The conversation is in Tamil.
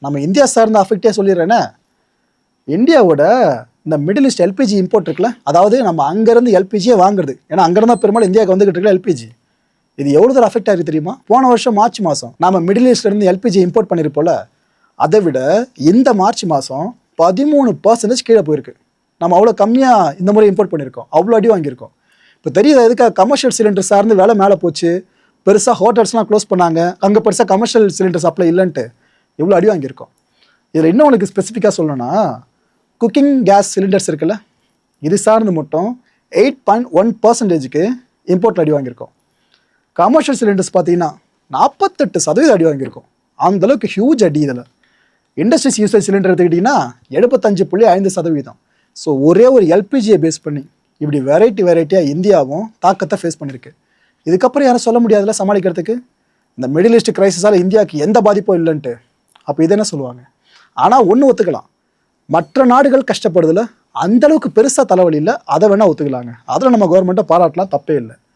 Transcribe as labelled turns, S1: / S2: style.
S1: நம்ம இந்தியா சார்ந்த அஃபெக்டே சொல்லிடுறேன்னா, இந்தியாவோட இந்த மிடில் ஈஸ்ட் எல்பிஜி இம்போர்ட் இருக்குல்ல, அதாவது நம்ம அங்கேருந்து எல்பிஜியே வாங்குறது, ஏன்னா அங்கேருந்து பெரும்பாலும் இந்தியாவுக்கு வந்துகிட்டு இருக்கல எல்பிஜி. இது எவ்வளோ தூரம் அஃபெக்ட் ஆகிருக்கு தெரியுமா? போன வருஷம் மார்ச் மாதம் நம்ம மிடில் ஈஸ்ட்லேருந்து எல்பிஜி இம்போர்ட் பண்ணியிருப்போம்ல, அதை விட இந்த மார்ச் மாதம் 13% கீழே போயிருக்கு. நம்ம அவ்வளோ கம்மியாக இந்த முறை இம்போர்ட் பண்ணியிருக்கோம், அவ்வளோ அடி வாங்கியிருக்கோம். இப்போ தெரியுது எதுக்காக கமர்ஷியல் சிலிண்டர் சார்ந்து வேலை மேலே போச்சு, பெருசாக ஹோட்டல்ஸ்லாம் க்ளோஸ் பண்ணாங்க, அங்கே பெருசாக கமர்ஷியல் சிலிண்டர் சப்ளை இல்லைன்ட்டு இவ்வளோ அடி வாங்கியிருக்கோம். இதில் இன்னும் உங்களுக்கு ஸ்பெசிஃபிக்காக சொல்லணும்னா, குக்கிங் கேஸ் சிலிண்டர்ஸ் இருக்குல்ல, இது சார்ந்து மட்டும் 8.1%க்கு இம்போர்ட்டில் அடி வாங்கியிருக்கோம். கமர்ஷியல் சிலிண்டர்ஸ் பார்த்தீங்கன்னா 48% அடி வாங்கியிருக்கோம். அந்தளவுக்கு ஹியூஜ் அடி. இதில் இண்டஸ்ட்ரீஸ் யூசேஜ் சிலிண்டர் எடுத்துக்கிட்டிங்கன்னா 75.5%. ஸோ ஒரே ஒரு எல்பிஜியை பேஸ் பண்ணி இப்படி வெரைட்டியாக இந்தியாவும் தாக்கத்தை ஃபேஸ் பண்ணியிருக்கு. இதுக்கப்புறம் யாரும் சொல்ல முடியாதுல சமாளிக்கிறதுக்கு, இந்த மிடில் ஈஸ்ட் கிரைசிஸால் இந்தியாவுக்கு எந்த பாதிப்பும் இல்லைன்ட்டு. அப்போ இது என்ன சொல்லுவாங்க? ஆனால் ஒன்று ஒத்துக்கலாம், மற்ற நாடுகள் கஷ்டப்படுறதுல அந்தளவுக்கு பெருசாக தலைவலி இல்லை, அதை வேணால் ஒத்துக்கலாங்க. அதில் நம்ம கவர்மெண்ட்டை பாராட்டலாம், தப்பே இல்லை.